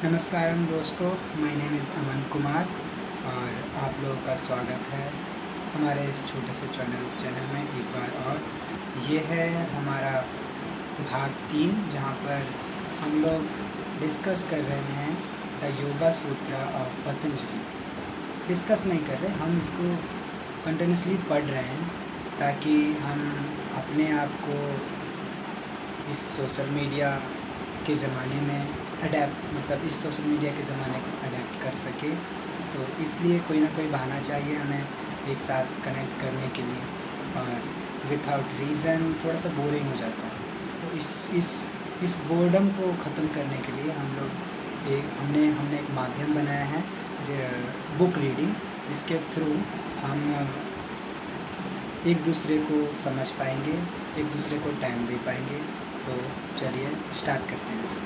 नमस्कार दोस्तों, my name is Aman Kumar और आप लोगों का स्वागत है हमारे इस छोटे से चैनल में एक बार और। ये है हमारा भाग 3 जहाँ पर हम लोग डिस्कस कर रहे हैं the yoga Sutra of Patanjali. Discuss नहीं कर रहे, हम इसको कंटिन्यूसली पढ़ रहे हैं ताकि हम अपने आप को इस सोशल मीडिया के ज़माने में इस सोशल मीडिया के ज़माने को अडेप्ट कर सके। तो इसलिए कोई ना कोई बहाना चाहिए हमें एक साथ कनेक्ट करने के लिए, और विथआउट रीज़न थोड़ा सा बोरिंग हो जाता है। तो इस बोर्डम को ख़त्म करने के लिए हमने एक माध्यम बनाया है बुक रीडिंग, जिसके थ्रू हम एक दूसरे को समझ पाएंगे, एक दूसरे को टाइम दे पाएंगे। तो चलिए स्टार्ट करते हैं।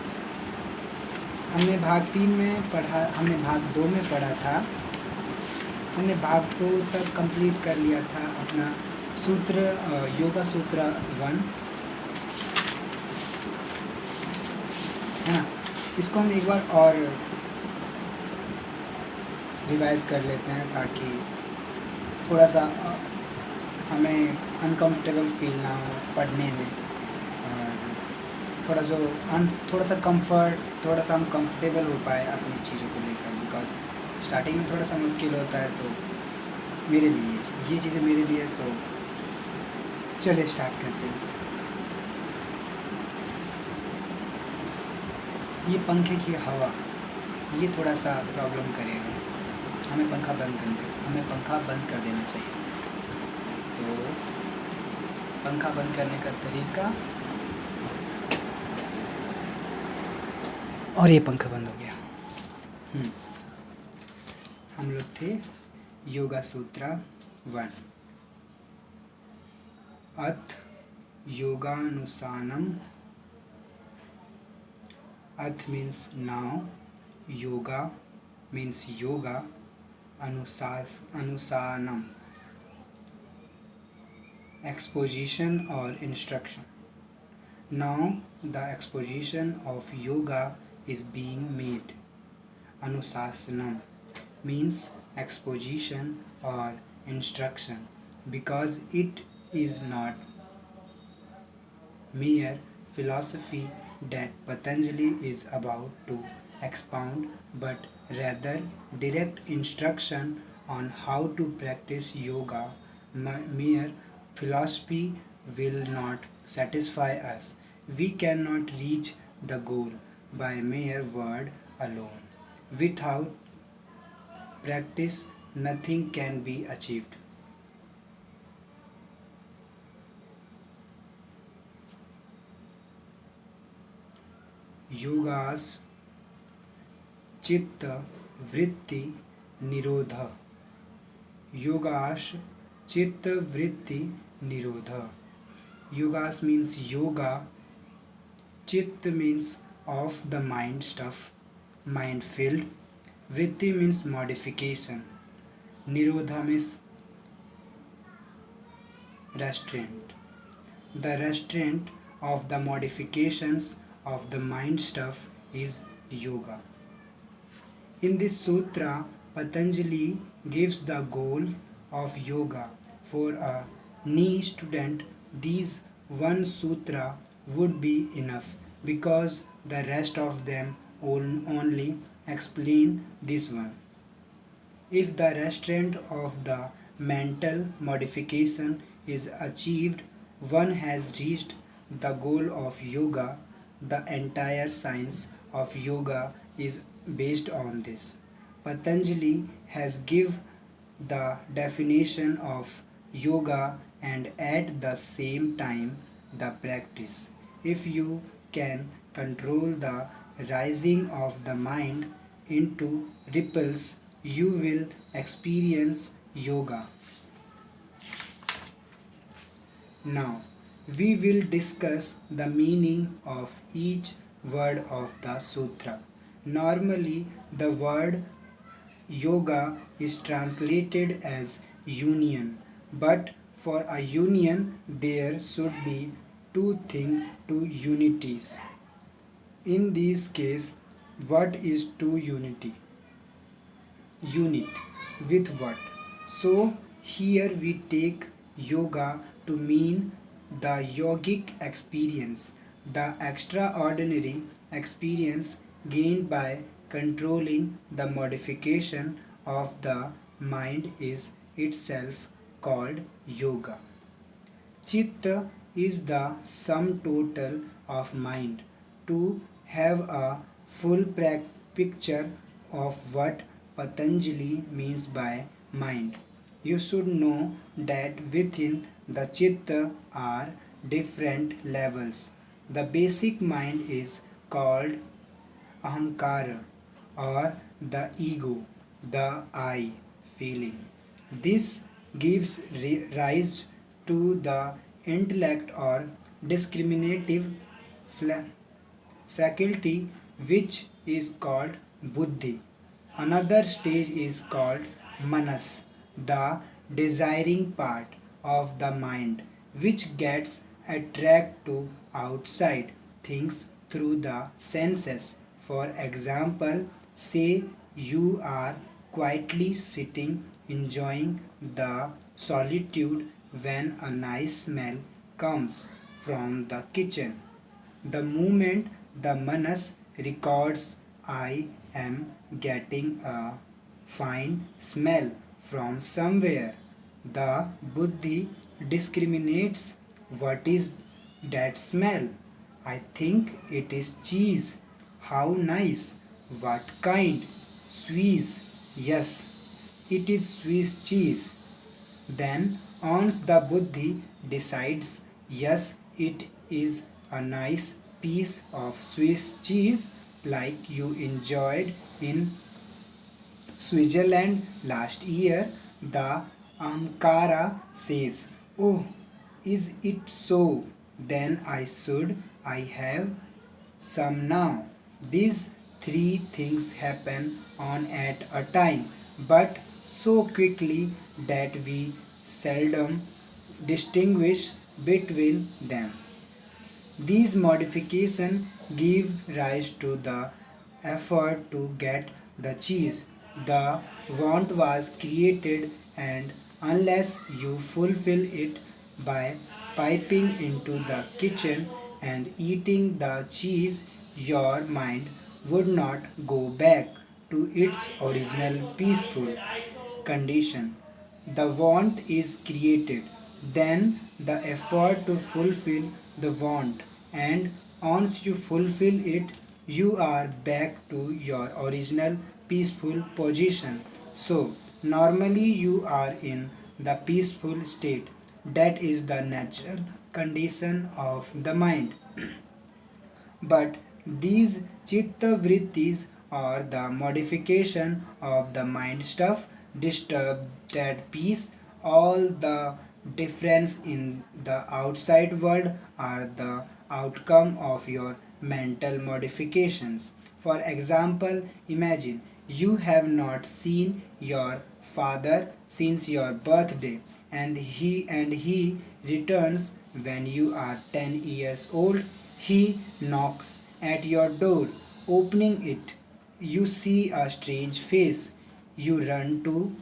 हमने भाग 3 में पढ़ा, हमने भाग 2 में पढ़ा था। हमने भाग 2 तक कंप्लीट कर लिया था अपना सूत्र, योगा सूत्र 1 है ना। इसको हम एक बार और रिवाइज कर लेते हैं ताकि थोड़ा सा हमें अनकंफर्टेबल फील ना हो पढ़ने में, और थोड़ा सा हम कंफर्टेबल हो पाए अपनी चीज़ों को लेकर। बिकॉज स्टार्टिंग में थोड़ा सा मुश्किल होता है, तो मेरे लिए ये चीज़ें मेरे लिए। सो चलिए स्टार्ट करते हैं। ये पंखे की हवा ये थोड़ा सा प्रॉब्लम करेगा, हमें पंखा बंद कर देना चाहिए। तो पंखा बंद करने का तरीका, और ये पंखा बंद हो गया। हम लोग थे योगा सूत्रा 1। Atha yoganushasanam, atha means now, yoga means yoga, anushasanam exposition or instruction. Now the exposition of yoga is being made. Anusasanam means exposition or instruction, because it is not mere philosophy that Patanjali is about to expound, but rather direct instruction on how to practice yoga. Mere philosophy will not satisfy us. We cannot reach the goal by mere word alone. Without practice, nothing can be achieved. योगास चित्त वृत्ति निरोध। योगास चित्त वृत्ति निरोध. Yogas means yoga. Chit means of the mind stuff, mind filled. Vritti means modification. Nirodha means restraint. The restraint of the modifications of the mind stuff is yoga. In this sutra, Patanjali gives the goal of yoga. For a new student, these one sutra would be enough, because the rest of them only explain this one. If the restraint of the mental modification is achieved, one has reached the goal of yoga. The entire science of yoga is based on this. Patanjali has given the definition of yoga and at the same time the practice. If you can control the rising of the mind into ripples, you will experience yoga. Now we will discuss the meaning of each word of the sutra. Normally the word yoga is translated as union, but for a union there should be two things, two unities. In this case, What is to unity? Unit with what? So here we take yoga to mean the yogic experience, the extraordinary experience gained by controlling the modification of the mind is itself called yoga. Chitta is the sum total of mind. To have a full picture of what Patanjali means by mind, you should know that within the Chitta are different levels. The basic mind is called Ahamkara or the ego, the I feeling. This gives rise to the intellect or discriminative faculty which is called buddhi. Another stage is called manas, the desiring part of the mind which gets attracted to outside things through the senses. For example, say you are quietly sitting enjoying the solitude when a nice smell comes from the kitchen. The moment the manas records I am getting a fine smell from somewhere, the buddhi discriminates what is that smell. I think it is cheese. How nice. What kind? Swiss. Yes, it is Swiss cheese. Then, once the buddhi decides, yes, it is a nice piece of Swiss cheese like you enjoyed in Switzerland last year, the Ankara says, oh, is it so? Then I have some now. These three things happen on at a time, but so quickly that we seldom distinguish between them. These modifications give rise to the effort to get the cheese. The want was created, and unless you fulfill it by piping into the kitchen and eating the cheese, your mind would not go back to its original peaceful condition. The want is created, then the effort to fulfill the want, and once you fulfill it, you are back to your original peaceful position. So, normally you are in the peaceful state. That is the natural condition of the mind. But these chitta vrittis or the modification of the mind stuff disturb that peace. All the difference in the outside world are the outcome of your mental modifications. For example, imagine you have not seen your father since your birthday, and he returns when you are 10 years old. He knocks at your door. Opening it, you see a strange face. You run to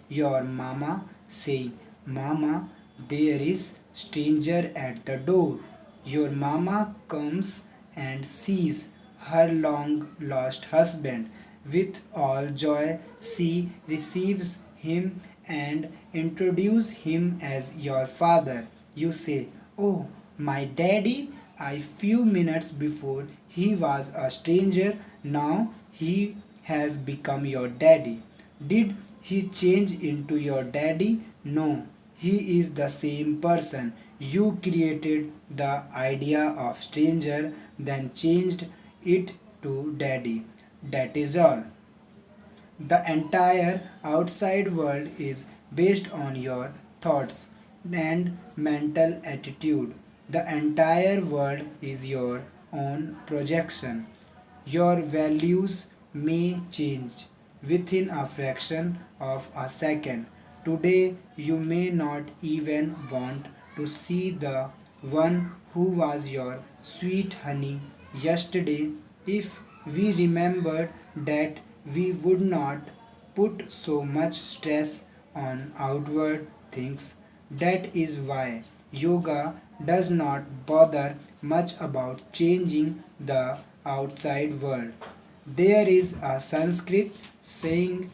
your mama saying, Mama, there is stranger at the door. Your mama comes and sees her long lost husband. With all joy, she receives him and introduces him as your father. You say, Oh, my daddy? A few minutes before he was a stranger, now he has become your daddy. Did he change into your daddy? No, he is the same person. You created the idea of stranger, then changed it to daddy. That is all. The entire outside world is based on your thoughts and mental attitude. The entire world is your own projection. Your values may change within a fraction of a second. Today, you may not even want to see the one who was your sweet honey yesterday. If we remembered that we would not put so much stress on outward things. That is why yoga does not bother much about changing the outside world. There is a Sanskrit saying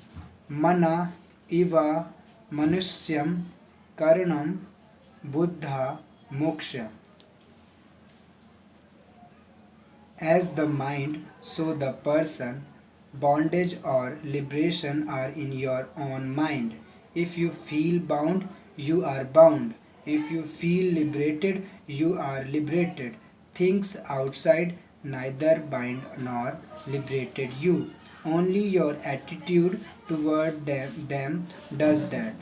mana iva manusyam karanam buddha moksha. As the mind, so the person. Bondage or liberation are in your own mind. If you feel bound, you are bound. If you feel liberated, you are liberated. Things outside neither bind nor liberated you. Only your attitude toward them does that.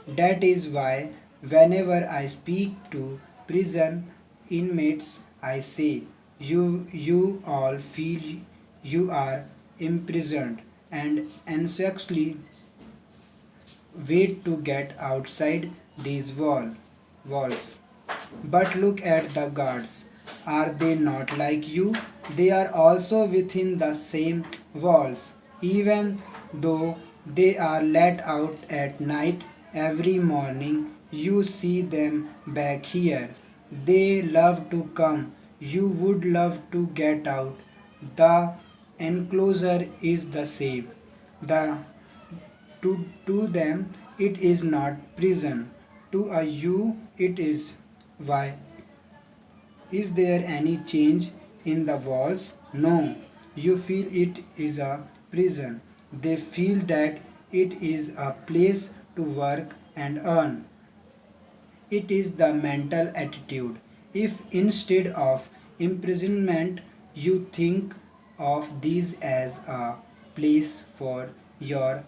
That is why, whenever I speak to prison inmates, I say, you all feel you are imprisoned and anxiously wait to get outside these walls. But look at the guards. Are they not like you? They are also within the same walls. Even though they are let out at night, every morning you see them back here. They love to come. You would love to get out. The enclosure is the same. The to them it is not prison. To a you it is. Why? Is there any change in the walls? No. You feel it is a prison. They feel that it is a place to work and earn. It is the mental attitude. If instead of imprisonment you think of these as a place for your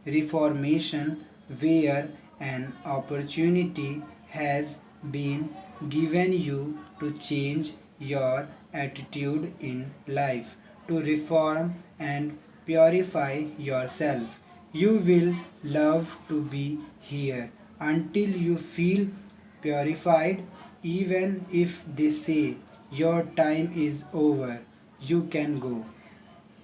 reformation, where an opportunity has been given you to change your attitude in life, to reform and purify yourself. You will love to be here until you feel purified, even if they say your time is over, you can go.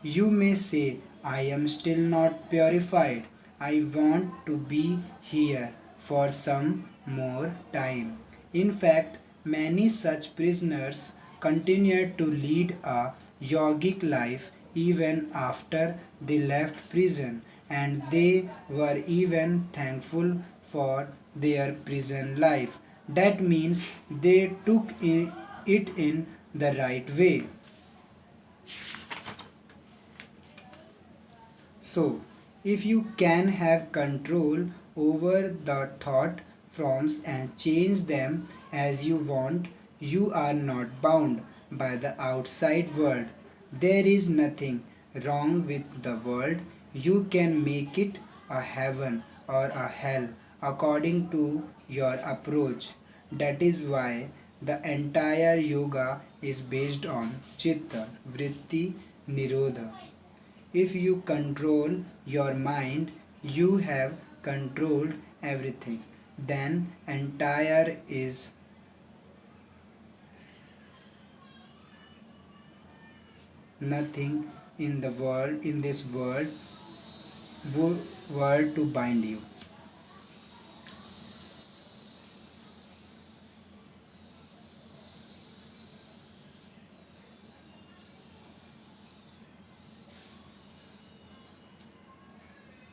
You may say, I am still not purified. I want to be here for some more time. In fact, many such prisoners continued to lead a yogic life even after they left prison, and they were even thankful for their prison life. That means they took it in the right way. So, if you can have control over the thought forms and change them as you want, you are not bound by the outside world. There is nothing wrong with the world. You can make it a heaven or a hell according to your approach. That is why the entire yoga is based on chitta, vritti, nirodha. If you control your mind, you have controlled everything. Then entire is nothing in the world, in this world to bind you.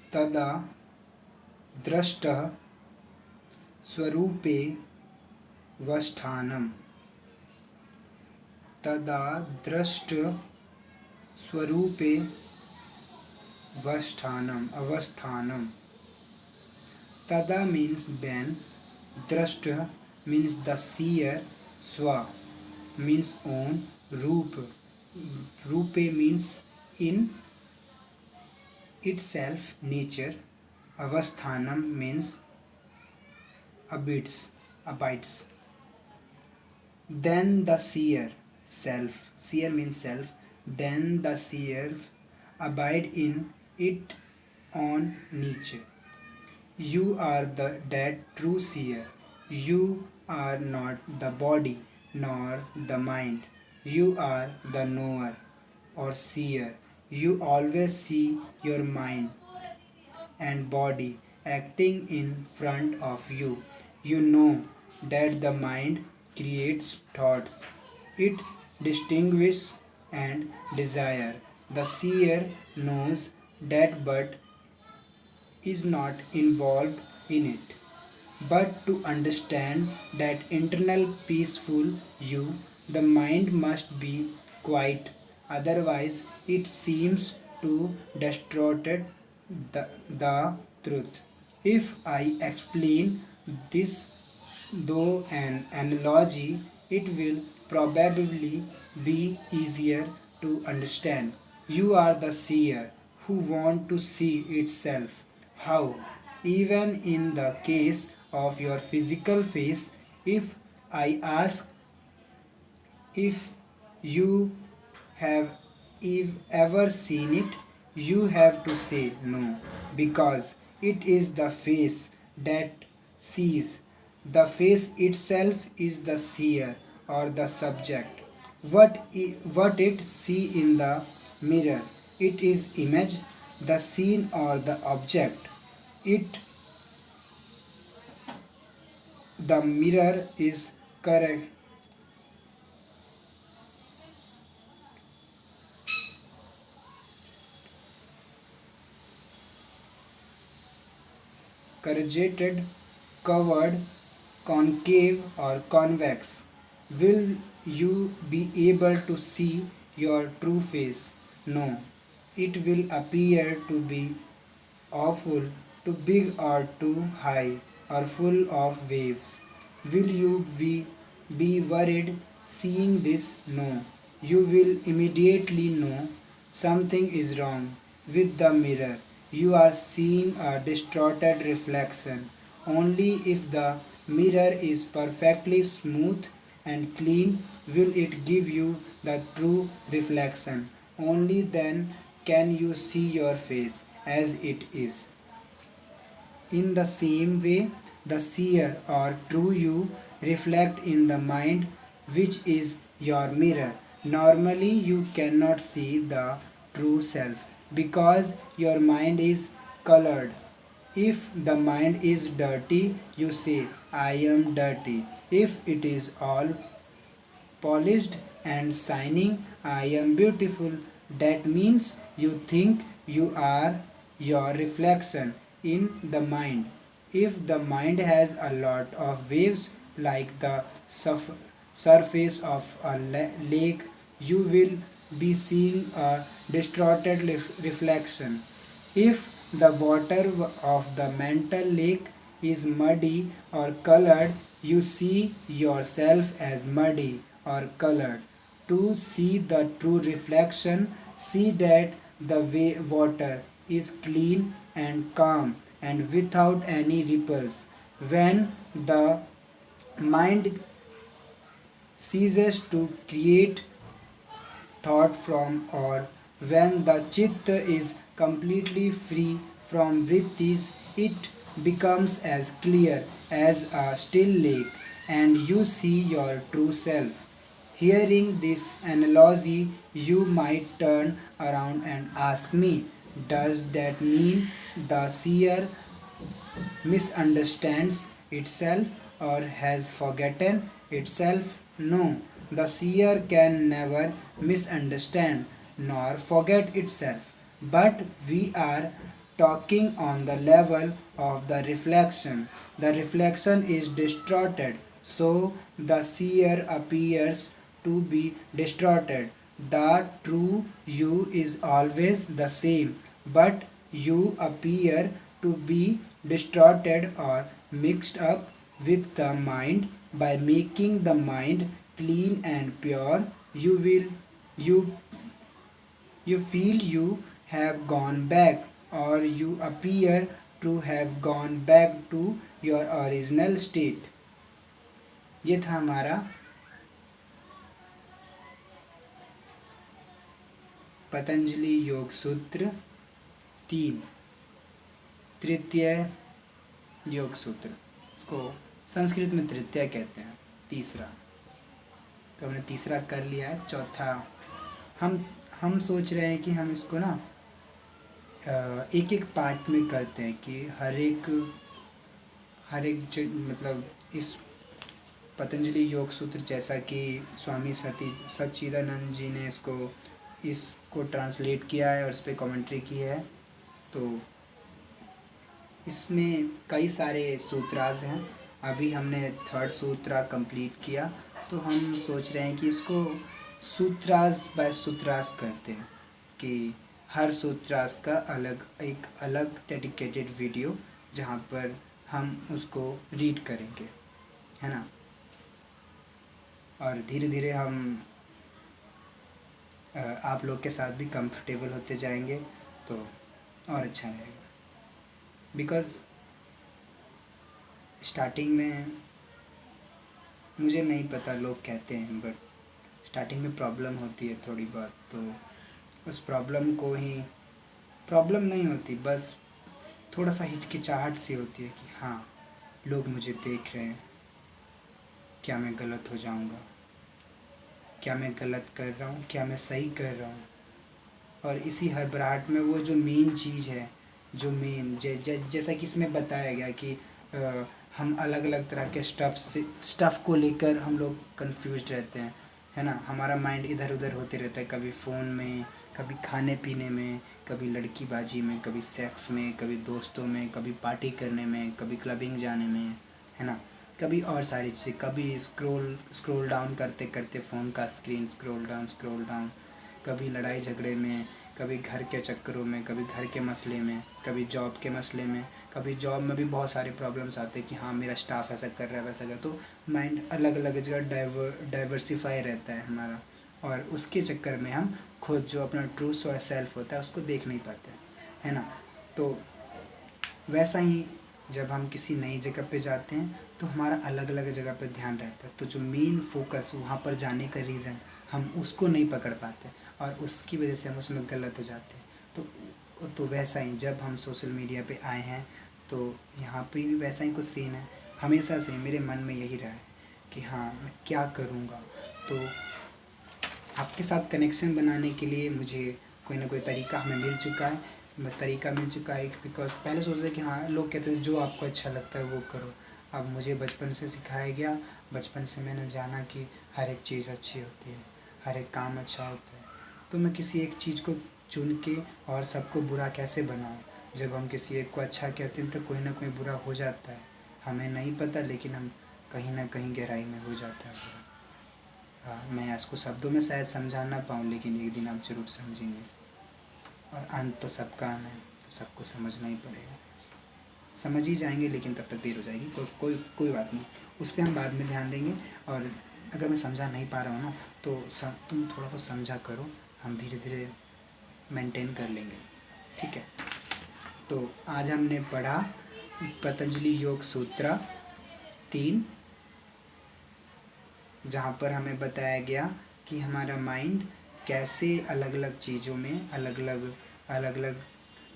Tada drashta स्वरूपे वस्थानम. तदा दृष्ट स्वरूपे अवस्थानम. Tada means then, drashta means the seer, swa means own, rupe means in itself, nature, avasthanam means abides. Then the seer, seer means self, then the seer abide in it on nature. You are that true seer. You are not the body nor the mind. You are the knower. or seer. You always see your mind and body acting in front of you. You know that the mind creates thoughts. It distinguishes and desire. The seer knows that but is not involved in it. But to understand that internal peaceful you, the mind must be quiet. Otherwise, it seems to distort the truth. If I explain this though an analogy, it will probably be easier to understand. You are the seer who want to see itself. How? Even in the case of your physical face, if I ask if you have ever seen it, you have to say no, because it is the face that sees. The face itself is the seer or the subject. What it see in the mirror, it is image, the scene or the object. It the mirror is correct corrugated, covered, concave or convex. Will you be able to see your true face? No. It will appear to be awful, too big or too high, or full of waves. Will you be worried seeing this? No. You will immediately know something is wrong with the mirror. You are seeing a distorted reflection. Only if the mirror is perfectly smooth and clean will it give you the true reflection. Only then can you see your face as it is. In the same way, the seer or true you reflect in the mind, which is your mirror. Normally, you cannot see the true self because your mind is colored. If the mind is dirty, you say, I am dirty. If it is all polished and shining, I am beautiful. That means you think you are your reflection in the mind. If the mind has a lot of waves, like the surface of a lake, you will be seeing a distorted reflection. If the water of the mental lake is muddy or colored, you see yourself as muddy or colored. To see the true reflection, see that the water is clean and calm and without any ripples. When the mind ceases to create thought from, or when the chitta is completely free from vrittis, it becomes as clear as a still lake and you see your true self. Hearing this analogy, you might turn around and ask me, does that mean the seer misunderstands itself or has forgotten itself? No, the seer can never misunderstand nor forget itself. But we are talking on the level of the reflection. The reflection is distorted, so the seer appears to be distorted. The true you is always the same, but you appear to be distorted or mixed up with the mind. By making the mind clean and pure, you you feel you have gone back, or you appear to have gone back to your original state. ये था हमारा पतंजलि योग सूत्र 3, तृतीय योग सूत्र। इसको संस्कृत में तृतीय कहते हैं, तीसरा। तो हमने तीसरा कर लिया है। चौथा हम सोच रहे हैं कि हम इसको ना एक एक पार्ट में करते हैं कि हर एक जो मतलब इस पतंजलि योग सूत्र, जैसा कि स्वामी सच्चिदानंद जी ने इसको ट्रांसलेट किया है और इस पर कमेंट्री की है, तो इसमें कई सारे सूत्रास हैं। अभी हमने 3rd सूत्रा कंप्लीट किया, तो हम सोच रहे हैं कि इसको सूत्रास बाय सूत्रास करते हैं, कि हर सूत्रास का एक अलग डेडिकेटेड वीडियो जहाँ पर हम उसको रीड करेंगे, है ना। और धीरे धीरे हम आप लोग के साथ भी कंफर्टेबल होते जाएंगे, तो और अच्छा रहेगा। बिकॉज़ स्टार्टिंग में मुझे नहीं पता, लोग कहते हैं, बट स्टार्टिंग में प्रॉब्लम होती है थोड़ी बहुत, तो उस प्रॉब्लम नहीं होती, बस थोड़ा सा हिचकिचाहट सी होती है कि हाँ, लोग मुझे देख रहे हैं, क्या मैं गलत हो जाऊंगा, क्या मैं गलत कर रहा हूँ, क्या मैं सही कर रहा हूँ। और इसी हड़बड़ाहट में वो जो मेन चीज़ है, जो मेन जैसा कि इसमें बताया गया कि हम अलग अलग तरह के स्टफ़ को लेकर हम लोग कंफ्यूज रहते हैं, है ना। हमारा माइंड इधर उधर होते रहता है, कभी फ़ोन में, कभी खाने पीने में, कभी लड़कीबाजी में, कभी सेक्स में, कभी दोस्तों में, कभी पार्टी करने में, कभी क्लबिंग जाने में, है ना, कभी और सारी चीज़ें, कभी स्क्रॉल डाउन करते करते फ़ोन का स्क्रीन स्क्रॉल डाउन, कभी लड़ाई झगड़े में, कभी घर के चक्करों में, कभी घर के मसले में, कभी जॉब के मसले में, कभी जॉब में भी बहुत सारे प्रॉब्लम्स आते हैं कि हाँ, मेरा स्टाफ ऐसा कर रहा है, वैसा कर, तो माइंड अलग अलग जगह डाइवर्सिफाई रहता है हमारा, और उसके चक्कर में हम खुद जो अपना ट्रू सेल्फ होता है उसको देख नहीं पाते, है ना। तो वैसा ही जब हम किसी नई जगह पे जाते हैं तो हमारा अलग अलग जगह पे ध्यान रहता है, तो जो मेन फोकस वहाँ पर जाने का रीज़न हम उसको नहीं पकड़ पाते, और उसकी वजह से हम उसमें गलत हो जाते हैं। तो वैसा ही जब हम सोशल मीडिया पे आए हैं, तो यहाँ पे भी वैसा ही कुछ सीन है। हमेशा से मेरे मन में यही रहा है कि हाँ, मैं क्या करूँगा। तो आपके साथ कनेक्शन बनाने के लिए मुझे कोई ना कोई तरीका मिल चुका है, बिकॉज पहले सोचते थे कि हाँ, लोग कहते थे जो आपको अच्छा लगता है वो करो। अब मुझे बचपन से सिखाया गया, बचपन से मैंने जाना कि हर एक चीज़ अच्छी होती है, हर एक काम अच्छा होता है, तो मैं किसी एक चीज़ को चुन के और सबको बुरा कैसे बनाऊँ। जब हम किसी एक को अच्छा कहते हैं तो कोई ना कोई बुरा हो जाता है, हमें नहीं पता, लेकिन हम कहीं ना कहीं गहराई में हो जाता है बुरा। हाँ, मैं इसको शब्दों में शायद समझा ना पाऊँ, लेकिन एक दिन आप ज़रूर समझेंगे, और अंत तो सबका आना है, तो सबको समझना ही पड़ेगा। समझ ही जाएंगे, लेकिन तब तक देर हो जाएगी। कोई बात नहीं, उस पर हम बाद में ध्यान देंगे। और अगर मैं समझा नहीं पा रहा हूँ ना, तो तुम थोड़ा बहुत समझा करो, हम धीरे धीरे मेंटेन कर लेंगे, ठीक है। तो आज हमने पढ़ा पतंजलि योग सूत्र 3, जहाँ पर हमें बताया गया कि हमारा माइंड कैसे अलग अलग चीज़ों में अलग अलग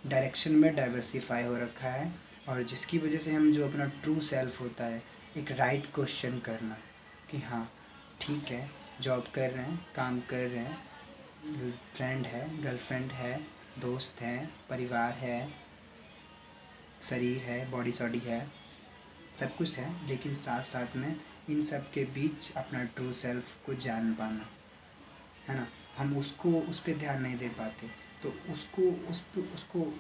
डायरेक्शन में डाइवर्सिफाई हो रखा है, और जिसकी वजह से हम जो अपना ट्रू सेल्फ होता है, एक राइट क्वेश्चन करना कि हाँ, ठीक है, जॉब कर रहे हैं, काम कर रहे हैं, फ्रेंड है, गर्लफ्रेंड है, दोस्त है, परिवार है, शरीर है, बॉडी सॉडी है, सब कुछ है, लेकिन साथ साथ में इन सब के बीच अपना ट्रू सेल्फ को जान पाना, है ना। हम उस पर ध्यान नहीं दे पाते, तो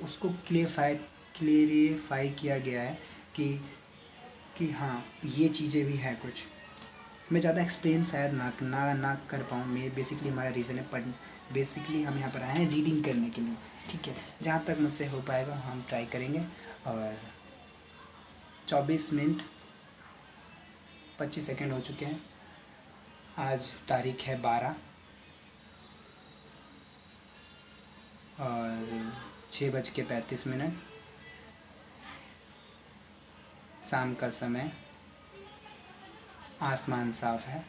उसको क्लेरिफाई किया गया है कि हाँ, ये चीज़ें भी हैं कुछ। मैं ज़्यादा एक्सप्लेन शायद ना कर पाऊँ। मैं बेसिकली हमारा रीज़न है बेसिकली हम यहाँ पर आए हैं रीडिंग करने के लिए, ठीक है। जहाँ तक मुझसे हो पाएगा हम ट्राई करेंगे। और 24 मिनट 25 सेकेंड हो चुके हैं। आज तारीख है 12 और 6:35, शाम का समय, आसमान साफ है,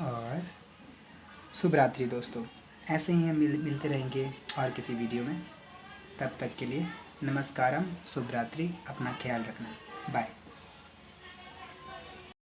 और शुभ रात्रि दोस्तों। ऐसे ही हम मिलते रहेंगे और किसी वीडियो में। तब तक के लिए नमस्कारम, शुभ रात्रि, अपना ख्याल रखना, बाय।